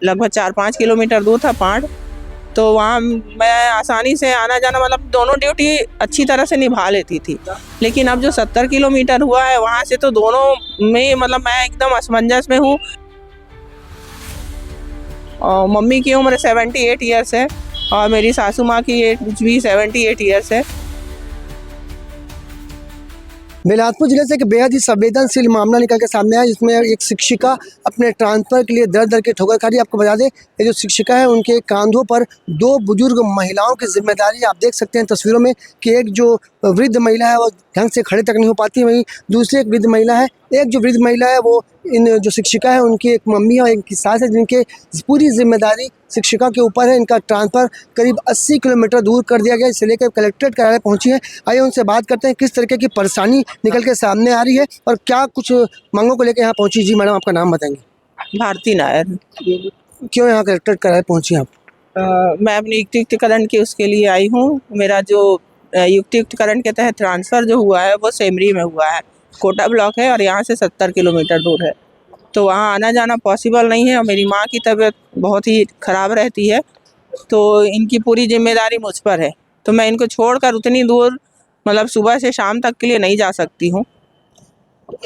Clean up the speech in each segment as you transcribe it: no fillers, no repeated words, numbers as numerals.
लगभग 4-5 किलोमीटर दूर था पांड। तो वहाँ मैं आसानी से आना जाना, मतलब दोनों ड्यूटी अच्छी तरह से निभा लेती थी। लेकिन अब जो 70 किलोमीटर हुआ है वहाँ से तो दोनों में मतलब मैं एकदम असमंजस में हूँ। और मम्मी की उम्र 78 ईयर्स है और मेरी सासू माँ की एज भी 78 ईयर्स है। बिलासपुर जिले से एक बेहद ही संवेदनशील मामला निकल के सामने आया, जिसमें एक शिक्षिका अपने ट्रांसफर के लिए दर दर के ठोकर खा रही है। आपको बता दें, ये जो शिक्षिका है उनके कांधों पर दो बुजुर्ग महिलाओं की जिम्मेदारी आप देख सकते हैं तस्वीरों में कि एक जो वृद्ध महिला है वो ढंग से खड़े तक नहीं हो पाती, वहीं दूसरी एक वृद्ध महिला है। एक जो वृद्ध महिला है वो इन जो शिक्षिका है उनकी एक मम्मी है और इनकी सास है, जिनके पूरी जिम्मेदारी शिक्षिका के ऊपर है। इनका ट्रांसफ़र करीब 80 किलोमीटर दूर कर दिया गया, इसे लेकर कलेक्ट्रेट कार्यालय पहुंची है। आइए उनसे बात करते हैं किस तरीके की परेशानी निकल के सामने आ रही है और क्या कुछ मांगों को लेकर यहाँ पहुंची। जी मैडम, आपका नाम बताएंगे? भारती नायर। क्यों यहाँ कलेक्ट्रेट कार्यालय पहुंची आप? मैं अपनी युक्तिकरण की उसके लिए आई हूँ। मेरा जो युक्तिकरण के तहत ट्रांसफ़र जो हुआ है वो सेमरी में हुआ है, कोटा ब्लॉक है और यहाँ से 70 किलोमीटर दूर है। तो वहाँ आना जाना पॉसिबल नहीं है और मेरी माँ की तबीयत बहुत ही ख़राब रहती है, तो इनकी पूरी जिम्मेदारी मुझ पर है। तो मैं इनको छोड़कर उतनी दूर मतलब सुबह से शाम तक के लिए नहीं जा सकती हूँ।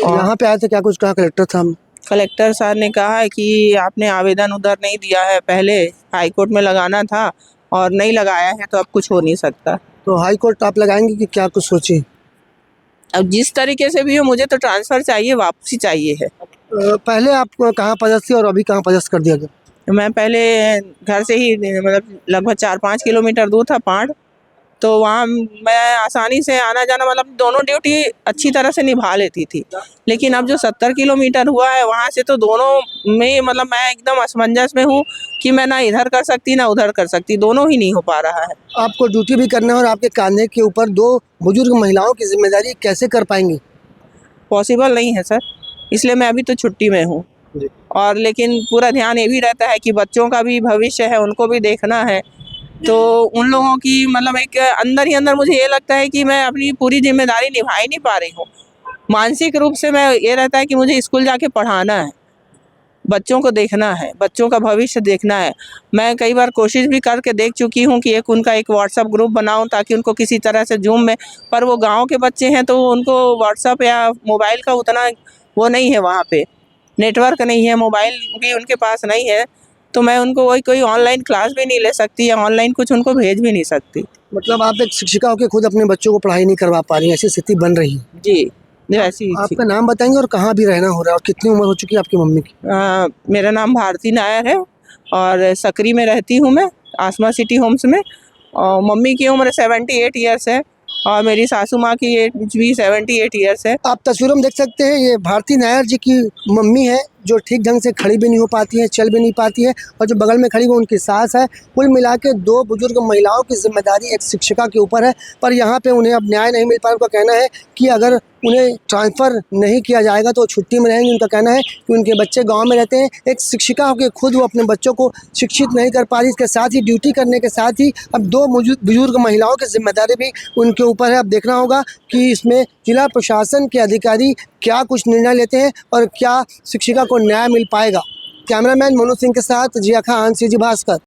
यहाँ पे आए थे, क्या कुछ कहा कलेक्टर साहब? कलेक्टर साहब ने कहा है कि आपने आवेदन उधर नहीं दिया है, पहले हाई कोर्ट में लगाना था और नहीं लगाया है, तो अब कुछ हो नहीं सकता। तो हाई कोर्ट आप लगाएंगे कि क्या कुछ सोची? अब जिस तरीके से भी हो मुझे तो ट्रांसफ़र चाहिए, वापसी चाहिए है। पहले आप कहाँ पदस्थ थी और अभी कहाँ पदस्थ कर दिया गया? मैं पहले घर से ही मतलब लगभग 4-5 किलोमीटर दूर था पांड। तो वहाँ मैं आसानी से आना जाना मतलब दोनों ड्यूटी अच्छी तरह से निभा लेती थी। लेकिन अब जो 70 किलोमीटर हुआ है वहाँ से तो दोनों में मतलब मैं एकदम असमंजस में हूँ कि मैं ना इधर कर सकती ना उधर कर सकती, दोनों ही नहीं हो पा रहा है। आपको ड्यूटी भी करना है और आपके कांधे के ऊपर दो बुजुर्ग महिलाओं की जिम्मेदारी कैसे कर पाएंगी? पॉसिबल नहीं है सर, इसलिए मैं अभी तो छुट्टी में हूँ। और लेकिन पूरा ध्यान ये भी रहता है कि बच्चों का भी भविष्य है, उनको भी देखना है। तो उन लोगों की मतलब एक अंदर ही अंदर मुझे ये लगता है कि मैं अपनी पूरी जिम्मेदारी निभा ही नहीं पा रही हूँ। मानसिक रूप से मैं ये रहता है कि मुझे स्कूल जाके पढ़ाना है, बच्चों को देखना है, बच्चों का भविष्य देखना है। मैं कई बार कोशिश भी करके देख चुकी हूँ कि उनका एक व्हाट्सएप ग्रुप बनाऊँ ताकि उनको किसी तरह से जूम में, पर वो गाँव के बच्चे हैं तो उनको व्हाट्सएप या मोबाइल का उतना वो नहीं है, वहाँ पे नेटवर्क नहीं है, मोबाइल भी उनके पास नहीं है। तो मैं उनको कोई ऑनलाइन क्लास भी नहीं ले सकती या ऑनलाइन कुछ उनको भेज भी नहीं सकती। मतलब आप एक शिक्षिका होकर खुद अपने बच्चों को पढ़ाई नहीं करवा पा रही हैं, ऐसी स्थिति बन रही है? जी, ऐसी आपका नाम बताएंगे और कहाँ भी रहना हो रहा है और कितनी उम्र हो चुकी है आपकी मम्मी की? मेरा नाम भारती नायर है और सकरी में रहती हूँ मैं, आसमा सिटी होम्स में। और मम्मी की उम्र 78 ईयर्स है और मेरी सासू माँ की एज भी 78 ईयर्स है। आप तस्वीरों में देख सकते हैं, ये भारती नायर जी की मम्मी है जो ठीक ढंग से खड़ी भी नहीं हो पाती है, चल भी नहीं पाती है, और जो बगल में खड़ी वो उनकी सास है। कुल मिला के दो बुजुर्ग महिलाओं की जिम्मेदारी एक शिक्षिका के ऊपर है, पर यहाँ पे उन्हें अब न्याय नहीं मिल पा रहा। उनका कहना है कि अगर उन्हें ट्रांसफ़र नहीं किया जाएगा तो छुट्टी में रहेंगे। उनका कहना है कि उनके बच्चे गाँव में रहते हैं। एक शिक्षिका होकर खुद वो अपने बच्चों को शिक्षित नहीं कर पा रही, इसके साथ ही ड्यूटी करने के साथ ही अब दो बुजुर्ग महिलाओं की जिम्मेदारी भी उनके ऊपर है। अब देखना होगा कि इसमें जिला प्रशासन के अधिकारी क्या कुछ निर्णय लेते हैं और क्या शिक्षिका को न्याय मिल पाएगा। कैमरामैन मनोज सिंह के साथ जिया खान, सीजी भास्कर।